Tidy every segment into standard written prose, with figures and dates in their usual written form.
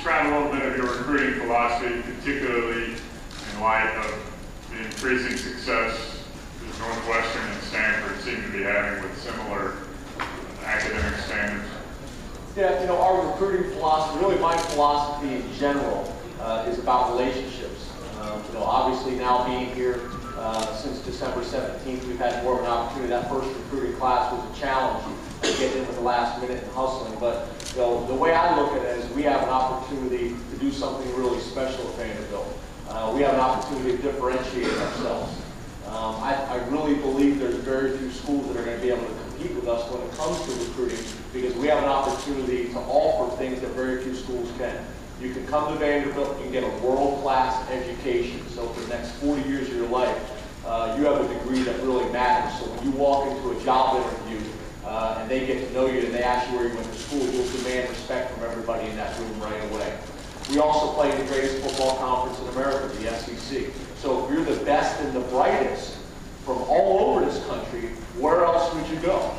describe a little bit of your recruiting philosophy, particularly in light of the increasing success that Northwestern and Stanford seem to be having with similar academic standards? Yeah, you know, our recruiting philosophy, really my philosophy in general, is about relationships. You know, obviously now being here since December 17th, we've had more of an opportunity. That first recruiting class was a challenge, getting in with the last minute and hustling. But you know, the way I look at it is we have an opportunity to do something really special at Vanderbilt. We have an opportunity to differentiate ourselves. I really believe there's very few schools that are going to be able to compete with us when it comes to recruiting, because we have an opportunity to offer things that very few schools can. You can come to Vanderbilt and get a world-class education. So for the next 40 years of your life, you have a degree that really matters. So when you walk into a job interview and they get to know you and they ask you where you went to school, you'll demand respect from everybody in that room right away. We also play in the greatest football conference in America, the SEC. So if you're the best and the brightest from all over this country, where else would you go?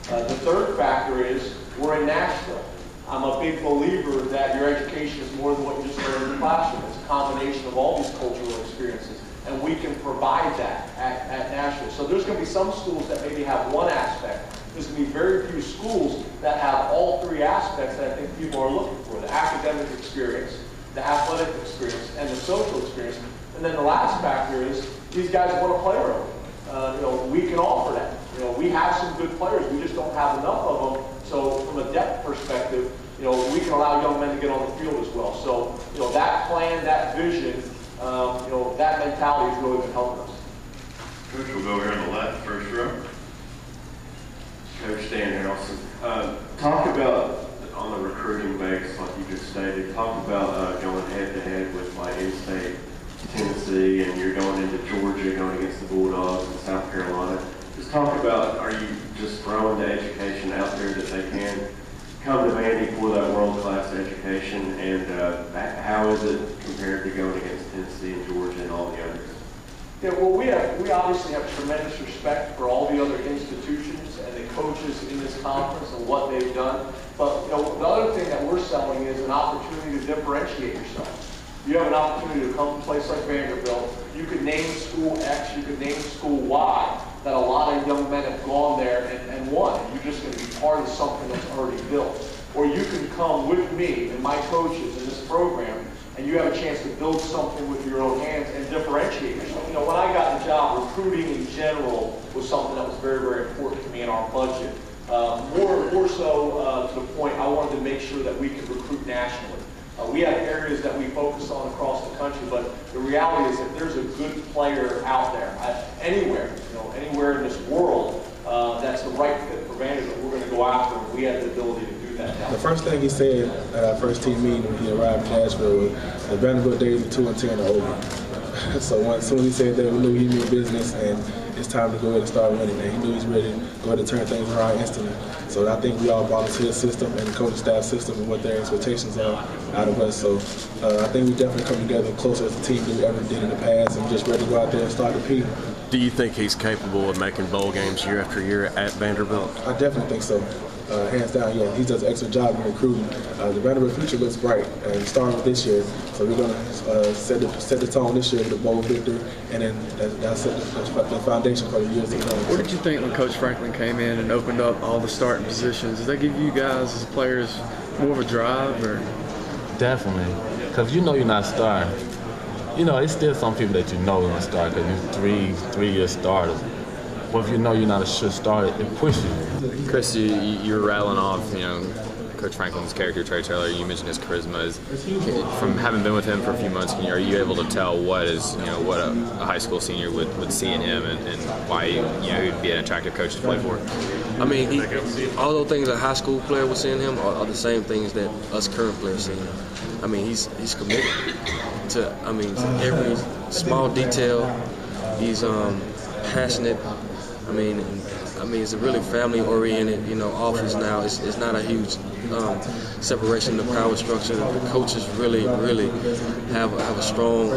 The third factor is we're in Nashville. I'm a big believer that your education is more than what you just learn in the classroom. It's a combination of all these cultural experiences, and we can provide that at Nashville. So there's going to be some schools that maybe have one aspect. There's going to be very few schools that have all three aspects that I think people are looking for: the academic experience, the athletic experience, and the social experience. And then the last factor is these guys want to play early. You know, we can offer that. You know, we have some good players. We just don't have enough of them. So from a depth perspective, you know, we can allow young men to get on the field as well. So, you know, that plan, that vision, you know, that mentality has really been helping us. Coach, we'll go here on the left, first row. Coach Dan Harrelson. Talk about, on the recruiting base, like you just stated, talk about going head-to-head with like in-state Tennessee, and you're going into Georgia, going against the Bulldogs and South Carolina. Just talk about, are you just throwing the education out there that they can come to Vandy for that world-class education, and how is it compared to going against Tennessee and Georgia and all the others? Yeah, well, we obviously have tremendous respect for all the other institutions and the coaches in this conference and what they've done. But you know, the other thing that we're selling is an opportunity to differentiate yourself. You have an opportunity to come to a place like Vanderbilt. You could name school X, you could name school Y, that a lot of young men have gone there and won. And you're just going to be part of something that's already built. Or you can come with me and my coaches in this program, and you have a chance to build something with your own hands and differentiate yourself. You know, when I got the job, recruiting in general was something that was very, very important to me in our budget. More so to the point, I wanted to make sure that we could recruit nationally. We have areas that we focus on across the country, but the reality is that there's a good player out there, anywhere, you know, anywhere in this world that's the right fit for Vanderbilt. We're going to go after him. We have the ability to do that now. The first thing he said at our first team meeting when he arrived in Nashville was the Vanderbilt days of 2-10 are over. So as soon as he said that, we knew he knew business, and it's time to go ahead and start winning. And he knew he's ready to go ahead and turn things around instantly. So I think we all bought into his system and the coaching staff system and what their expectations are out of us. So I think we definitely come together closer as a team than we ever did in the past, and just ready to go out there and start competing. Do you think he's capable of making bowl games year after year at Vanderbilt? I definitely think so. Hands down, yeah, he does an excellent job in recruiting. The Vanderbilt future looks bright, and starting with this year. So we're going to set the tone this year with a bowl victory, and then that's the foundation for the years to come. What did you think when Coach Franklin came in and opened up all the starting positions? Does that give you guys as players more of a drive? Or? Definitely, because you know you're not starting. You know, it's still some people that you know are going to start because you're three-year starters. Well, if you know you're not a sure starter, it pushes you. Chris, you're rattling off, you know, Coach Franklin's character traits earlier. You mentioned his charisma. From having been with him for a few months, are you able to tell what a high school senior would see in him, and why he'd be an attractive coach to play for? I mean, all those things a high school player would see in him are the same things that us current players see in him. I mean, he's committed to every small detail. He's passionate. I mean, it's a really family-oriented, office now. It's not a huge separation in the power structure. The coaches really have a strong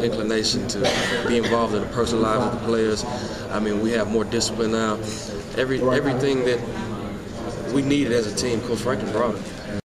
inclination to be involved in the personal lives of the players. I mean, we have more discipline now. Everything that we needed as a team, Coach Franklin brought it.